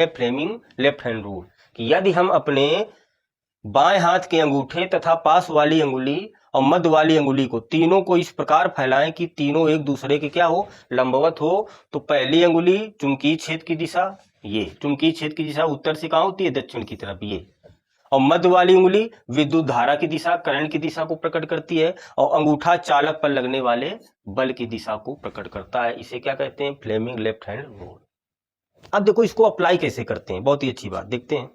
Fleming left hand rule कि यदि हम अपने बाएं हाथ के अंगूठे तथा पास वाली अंगुली और मध्य वाली अंगुली को तीनों को इस प्रकार फैलाएं कि तीनों एक दूसरे के क्या हो, लंबवत हो, तो पहली अंगुली चुंबकीय क्षेत्र की दिशा, ये चुंबकीय क्षेत्र की दिशा उत्तर से कहाँ होती है, दक्षिण की तरफ, ये, और मध्य वाली उंगली विद्युत धारा की दिशा, करंट की दिशा को प्रकट करती है, और अंगूठा चालक पर लगने वाले बल की दिशा को प्रकट करता है। इसे क्या कहते हैं, फ्लेमिंग लेफ्ट हैंड रूल। अब देखो इसको अप्लाई कैसे करते हैं, बहुत ही अच्छी बात, देखते हैं।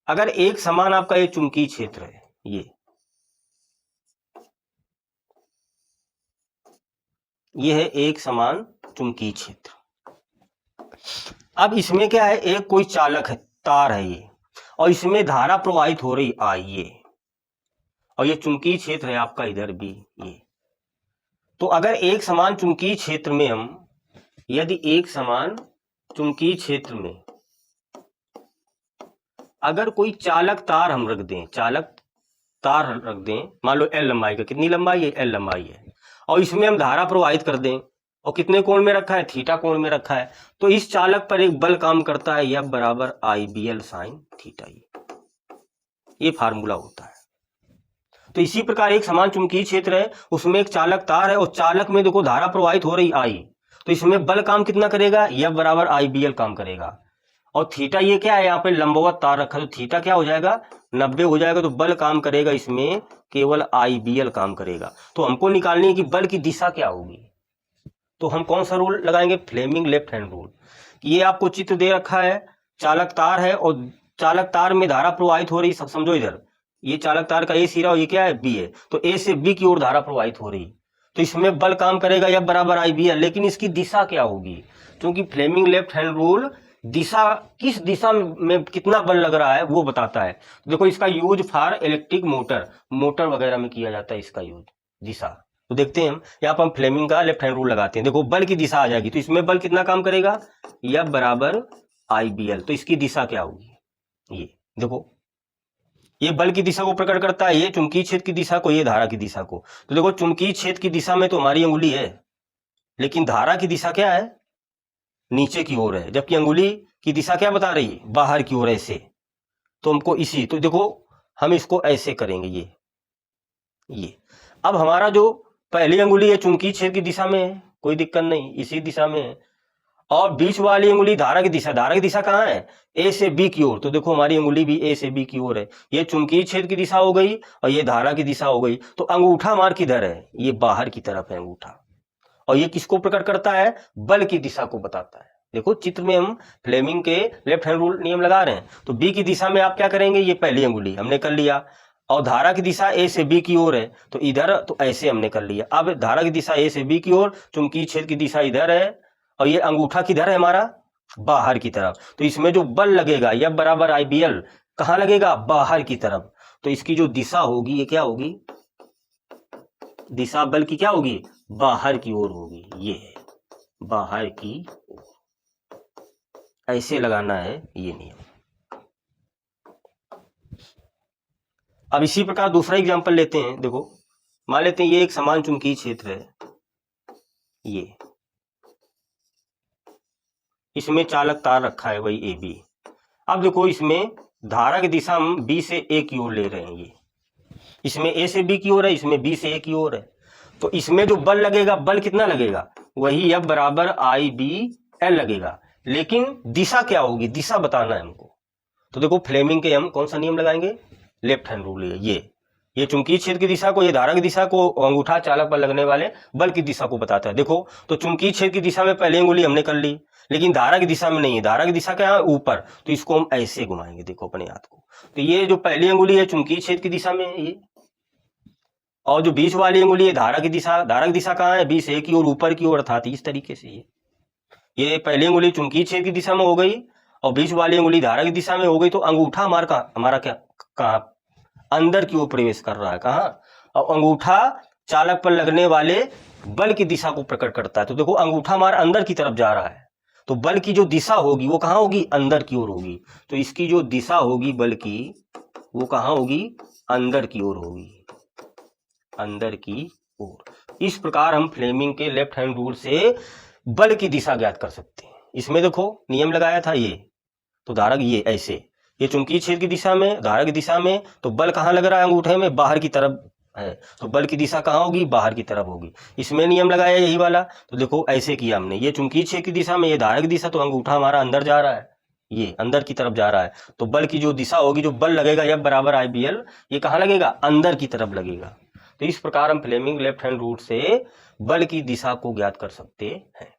अगर एक समान आपका ये चुंबकीय क्षेत्र है, ये है एक समान चुंबकीय क्षेत्र। अब इसमें क्या है, एक कोई चालक है, तार है ये, और इसमें धारा प्रवाहित हो रही आई, ये, और ये चुंबकीय क्षेत्र है आपका इधर भी, ये। तो अगर एक समान चुंबकीय क्षेत्र में हम, यदि एक समान चुंबकीय क्षेत्र में अगर कोई चालक तार हम रख दें, चालक तार रख दें, मान लो एल लंबाई का, कितनी लंबाई है, एल लंबाई है, और इसमें हम धारा प्रवाहित कर दें, और कितने कोण में रखा है, थीटा कोण में रखा है, तो इस चालक पर एक बल काम करता है, यह बराबर IBL साइन थीटा, ये फार्मूला होता है। तो इसी प्रकार एक समान चुंबकीय क्षेत्र है, उसमें एक चालक तार है, और चालक में देखो धारा प्रवाहित हो रही I, तो इसमें बल काम कितना करेगा, यह बराबर IBL काम करेगा, और थीटा ये क्या है, यहाँ पे लंबवत तार रखा, तो थीटा क्या हो जाएगा, 90 हो जाएगा, तो बल काम करेगा इसमें केवल IBL काम करेगा। तो हमको निकालनी है कि बल की दिशा क्या होगी, तो हम कौन सा रूल लगाएंगे, फ्लेमिंग लेफ्ट हैंड रूल। ये आपको चित्र दे रखा है, चालक तार है, और चालक तार में धारा प्रवाहित हो रही, समझो इधर, ये चालक तार का ए सिरा और ये क्या है, बी है, तो ए से बी की ओर धारा प्रवाहित हो रही, तो इसमें बल काम करेगा यह बराबर IBL, लेकिन इसकी दिशा क्या होगी, क्योंकि फ्लेमिंग लेफ्ट हैंड रूल दिशा, किस दिशा में कितना बल लग रहा है वो बताता है। तो देखो इसका यूज फॉर इलेक्ट्रिक मोटर वगैरह में किया जाता है इसका यूज, दिशा। तो देखते हैं हम, यहाँ पर हम फ्लेमिंग का लेफ्ट हैंड रूल लगाते हैं, देखो बल की दिशा आ जाएगी, तो इसमें बल कितना काम करेगा, यह बराबर IBL, तो इसकी दिशा क्या होगी, ये देखो, ये बल की दिशा को प्रकट करता है, ये चुंबकीय क्षेत्र की दिशा को, ये धारा की दिशा को। तो देखो चुंबकीय क्षेत्र की दिशा में तो हमारी अंगुली है, लेकिन धारा की दिशा क्या है, नीचे की ओर है, जबकि अंगुली की दिशा क्या बता रही है, बाहर की ओर, ऐसे। तो हमको इसी, तो देखो हम इसको ऐसे करेंगे, ये अब हमारा जो पहली अंगुली है चुंबकीय क्षेत्र की दिशा में है, कोई दिक्कत नहीं, इसी दिशा में है, और बीच वाली अंगुली धारा की दिशा कहाँ है, ए से बी की ओर। तो देखो हमारी अंगुली भी ए से बी की ओर है, ये चुंबकीय क्षेत्र की दिशा हो गई और ये धारा की दिशा हो गई। तो अंगूठा हमारा किधर है, ये बाहर की तरफ है अंगूठा, और ये किसको प्रकट करता है, बल की दिशा को बताता है। देखो चित्र में हम फ्लेमिंग के लेफ्ट हैंड रूल नियम लगा रहे हैं, तो बी की दिशा में आप क्या करेंगे, ये पहली अंगुली हमने कर लिया, और धारा की दिशा ए से बी की ओर है, तो इधर, तो ऐसे हमने कर लिया। अब धारा की दिशा ए से बी की ओर, चुंबकीय क्षेत्र की दिशा इधर है, और ये अंगूठा किधर है हमारा, बाहर की तरफ, तो इसमें जो बल लगेगा यह बराबर IBL, कहाँ लगेगा, बाहर की तरफ। तो इसकी जो दिशा होगी ये क्या होगी, दिशा बल की क्या होगी, बाहर की ओर होगी, ये है बाहर की ओर, ऐसे लगाना है ये नियम। अब इसी प्रकार दूसरा एग्जांपल लेते हैं, देखो मान लेते हैं ये एक समान चुंबकीय क्षेत्र है, ये, इसमें चालक तार रखा है वही AB। अब देखो इसमें धारा की दिशा हम B से A की ओर ले रहे हैं, ये इसमें A से B की ओर है, इसमें B से A की ओर है, तो इसमें जो बल लगेगा, बल कितना लगेगा, वही F बराबर IBL लगेगा, लेकिन दिशा क्या होगी, दिशा बताना है हमको। तो देखो फ्लेमिंग के हम कौन सा नियम लगाएंगे, लेफ्ट हैंड रूल है, ये चुंबकीय क्षेत्र की दिशा को, ये धारा की दिशा को, अंगूठा चालक पर लगने वाले बल की दिशा को बताता है। देखो तो चुंबकीय क्षेत्र की दिशा में पहली अंगुली हमने कर ली, लेकिन धारा की दिशा में नहीं है, धारा की दिशा क्या है, ऊपर, तो इसको हम ऐसे घुमाएंगे, देखो अपने हाथ को, तो ये जो पहली अंगुली है चुंबकीय क्षेत्र की दिशा में है ये, और जो बीच वाली अंगुली है धारा की दिशा कहाँ है, B से A की ओर, ऊपर की ओर, अर्थात इस तरीके से ये पहली अंगुली चुंबकीय क्षेत्र की दिशा में हो गई और बीच वाली अंगुली धारा की दिशा में हो गई, तो अंगूठा हमारा क्या, कहाँ, अंदर की ओर प्रवेश कर रहा है, कहाँ, और अंगूठा चालक पर लगने वाले बल की दिशा को प्रकट करता है। तो देखो अंगूठा हमारा अंदर की तरफ जा रहा है, तो बल की जो दिशा होगी वो कहाँ होगी, अंदर की ओर होगी, तो इसकी जो दिशा होगी बल की, वो कहाँ होगी, अंदर की ओर होगी, अंदर की ओर। इस प्रकार हम फ्लेमिंग के लेफ्ट हैंड रूल से बल की दिशा ज्ञात कर सकते हैं। इसमें देखो नियम लगाया था, ये तो धारक ये ऐसे, ये चुंबकीय क्षेत्र की दिशा में, धारक की दिशा में, तो बल कहाँ लग रहा है अंगूठे में, बाहर की तरफ है, तो बल की दिशा कहाँ होगी, बाहर की तरफ होगी। इसमें नियम लगाया यही वाला। तो देखो ऐसे किया हमने, ये चुंबकीय क्षेत्र की दिशा में, ये धारक की दिशा, तो अंगूठा हमारा अंदर जा रहा है, ये अंदर की तरफ जा रहा है, तो बल की जो दिशा होगी, जो बल लगेगा F बराबर IBL, ये कहाँ लगेगा, अंदर की तरफ लगेगा। तो इस प्रकार हम फ्लेमिंग लेफ्ट हैंड रूल से बल की दिशा को ज्ञात कर सकते हैं।